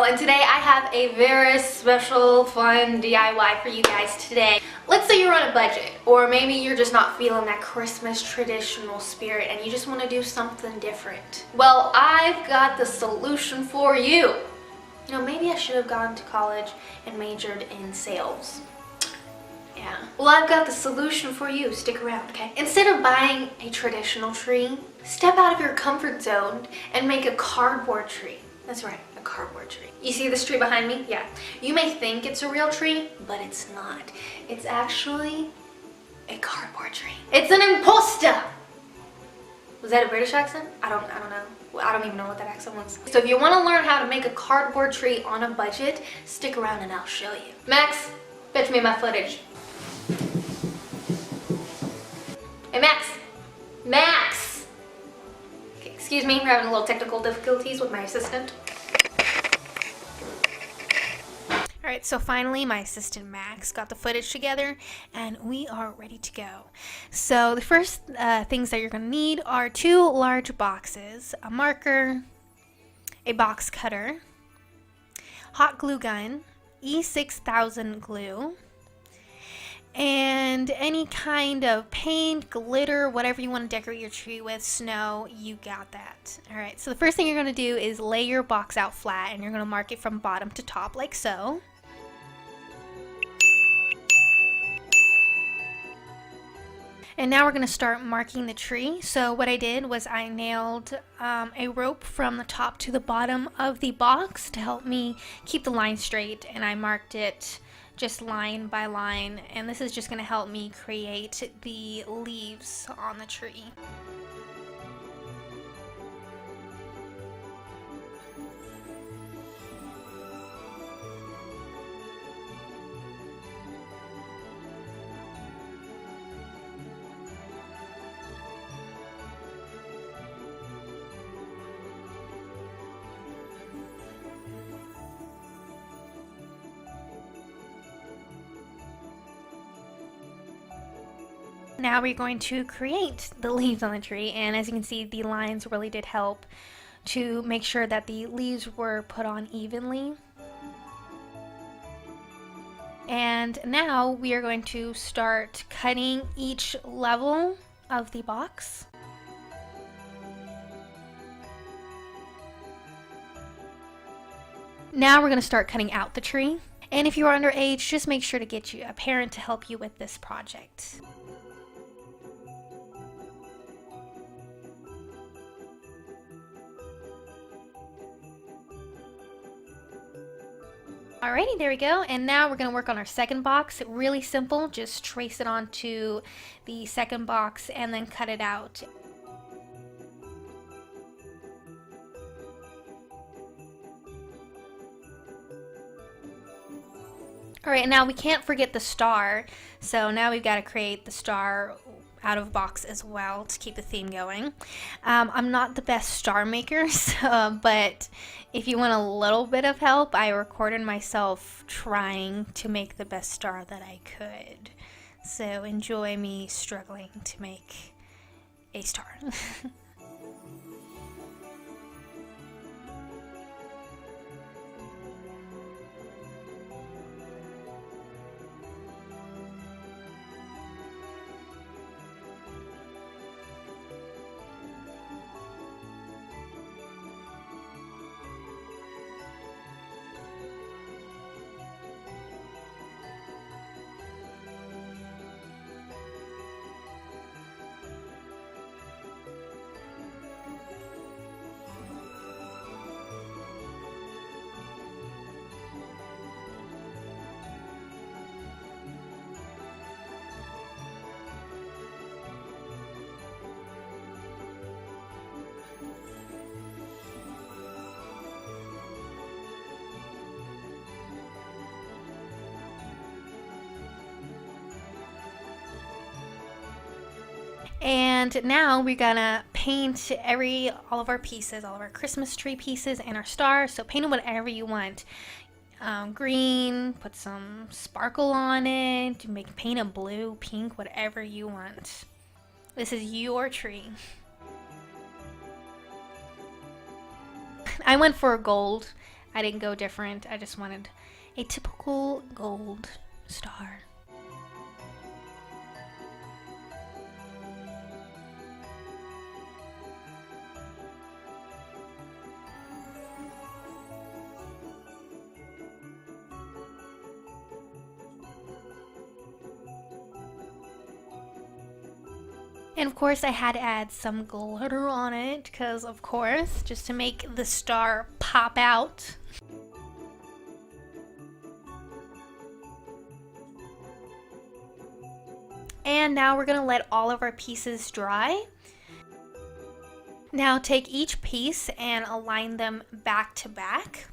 And today I have a very special fun DIY for you guys today. Let's say you're on a budget, or maybe you're just not feeling that Christmas traditional spirit and you just want to do something different. Well, I've got the solution for you. You know, maybe I should have gone to college and majored in sales. Yeah. Well, I've got the solution for you. Stick around, okay? Instead of buying a traditional tree, step out of your comfort zone and make a cardboard tree. That's right, a cardboard tree. You see this tree behind me? Yeah. You may think it's a real tree, but it's not. It's actually a cardboard tree. It's an imposter! Was that a British accent? I don't know. I don't even know what that accent was. So if you want to learn how to make a cardboard tree on a budget, stick around and I'll show you. Max, fetch me my footage. Hey, Max! Max! Okay, excuse me, we're having a little technical difficulties with my assistant. Alright, so finally my assistant Max got the footage together and we are ready to go. So the first things that you're going to need are 2 large boxes, a marker, a box cutter, hot glue gun, E6000 glue, and any kind of paint, glitter, whatever you want to decorate your tree with, snow, you got that. Alright, so the first thing you're going to do is lay your box out flat and you're going to mark it from bottom to top like so. And now we're going to start marking the tree. So what I did was I nailed a rope from the top to the bottom of the box to help me keep the line straight, and I marked it just line by line, and this is just going to help me create the leaves on the tree. Now we're going to create the leaves on the tree, and as you can see, the lines really did help to make sure that the leaves were put on evenly. And now we are going to start cutting each level of the box. Now we're going to start cutting out the tree. And if you are underage, just make sure to get you a parent to help you with this project. Alrighty, there we go. And now we're going to work on our second box. Really simple. Just trace it onto the second box and then cut it out. Alright, now we can't forget the star. So now we've got to create the star out of box as well to keep the theme going. I'm not the best star maker, but if you want a little bit of help, I recorded myself trying to make the best star that I could. So enjoy me struggling to make a star. And now we're gonna paint all of our pieces, all of our Christmas tree pieces and our stars. So paint it whatever you want. Green, put some sparkle on it, paint it blue, pink, whatever you want. This is your tree. I went for gold. I didn't go different. I just wanted a typical gold star. And of course I had to add some glitter on it, because of course, just to make the star pop out. And now we're gonna let all of our pieces dry. Now take each piece and align them back to back.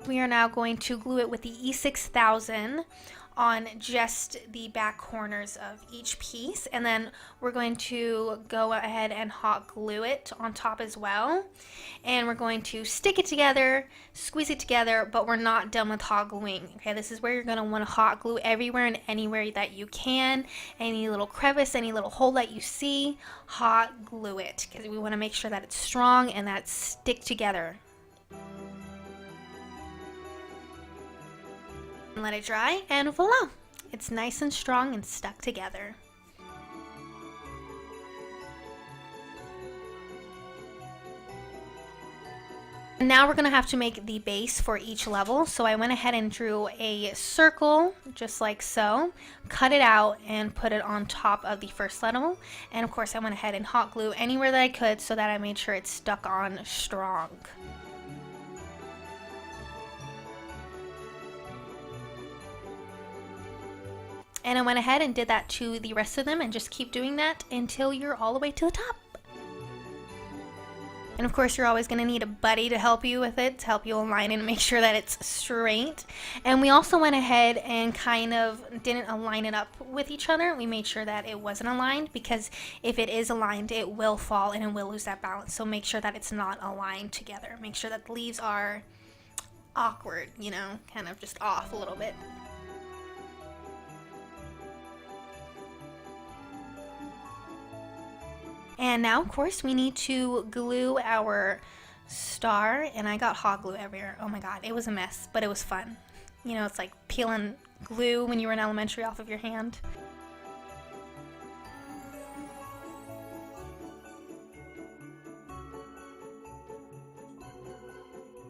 We are now going to glue it with the E6000 on just the back corners of each piece, and then we're going to go ahead and hot glue it on top as well, and we're going to stick it together, squeeze it together, but we're not done with hot gluing. Okay, this is where you're going to want to hot glue everywhere and anywhere that you can. Any little crevice, any little hole that you see, hot glue it, because we want to make sure that it's strong and that it's stick together. Let it dry, and voila! It's nice and strong and stuck together. And now we're going to have to make the base for each level, so I went ahead and drew a circle just like so, cut it out and put it on top of the first level, and of course I went ahead and hot glue anywhere that I could so that I made sure it stuck on strong. And I went ahead and did that to the rest of them, and just keep doing that until you're all the way to the top. And of course you're always going to need a buddy to help you with it, to help you align it and make sure that it's straight. And we also went ahead and kind of didn't align it up with each other. We made sure that it wasn't aligned, because if it is aligned it will fall and it will lose that balance. So make sure that it's not aligned together. Make sure that the leaves are awkward, you know, kind of just off a little bit. And now, of course, we need to glue our star, and I got hot glue everywhere. Oh my god, it was a mess, but it was fun. You know, it's like peeling glue when you were in elementary off of your hand.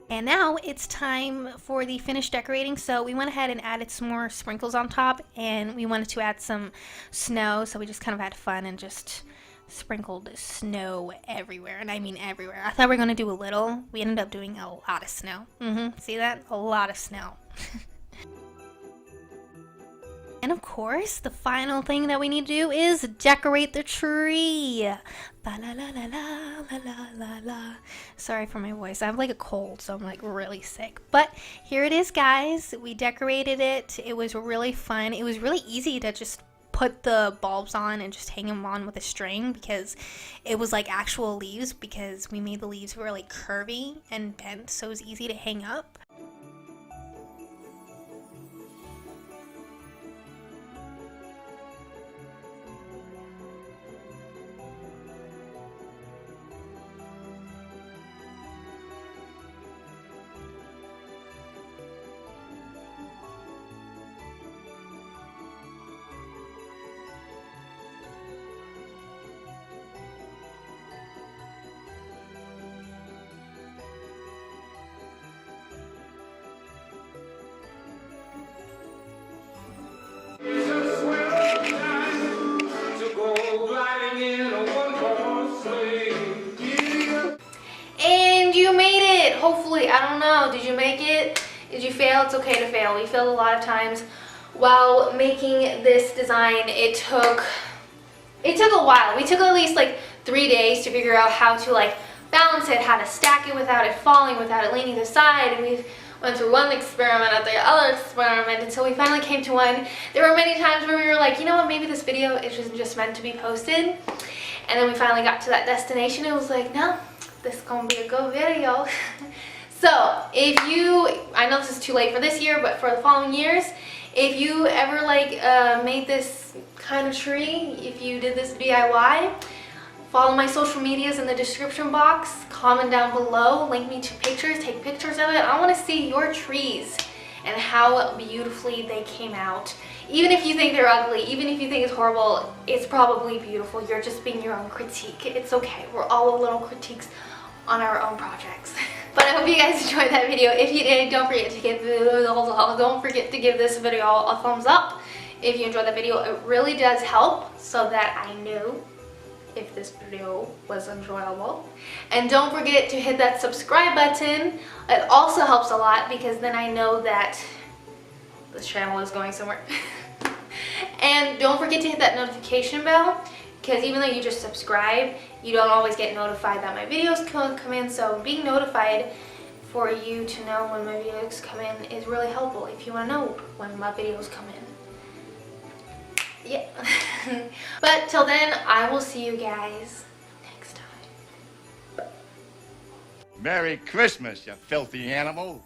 And now it's time for the finished decorating. So we went ahead and added some more sprinkles on top, and we wanted to add some snow, so we just kind of had fun and just sprinkled snow everywhere, and I mean everywhere. I thought we were going to do a little. We ended up doing a lot of snow. See that? A lot of snow. And of course, the final thing that we need to do is decorate the tree. Ba la la la la la la la. Sorry for my voice. I have like a cold, so I'm like really sick. But here it is, guys. We decorated it. It was really fun. It was really easy to just put the bulbs on and just hang them on with a string, because it was like actual leaves, because we made the leaves really curvy and bent, so it was easy to hang up. And you made it! Hopefully. I don't know. Did you make it? Did you fail? It's okay to fail. We failed a lot of times while making this design. It took a while. We took at least like 3 days to figure out how to like balance it, how to stack it without it falling, without it leaning to the side. And went through one experiment after the other experiment until we finally came to one. There were many times where we were like, you know what, maybe this video is just meant to be posted. And then we finally got to that destination and it was like, no, this is gonna be a good video. So if you, I know this is too late for this year, but for the following years, if you ever like made this kind of tree, if you did this DIY, follow my social medias in the description box, comment down below, link me to pictures, take pictures of it. I want to see your trees and how beautifully they came out. Even if you think they're ugly, even if you think it's horrible, it's probably beautiful. You're just being your own critique. It's okay. We're all a little critiques on our own projects. But I hope you guys enjoyed that video. If you did, don't forget to give this video a thumbs up. If you enjoyed the video, it really does help so that I know if this video was enjoyable. And don't forget to hit that subscribe button. It also helps a lot because then I know that this channel is going somewhere. And don't forget to hit that notification bell, because even though you just subscribe, you don't always get notified that my videos come in. So being notified for you to know when my videos come in is really helpful if you want to know when my videos come in. Yeah. But till then, I will see you guys next time. Merry Christmas, you filthy animal.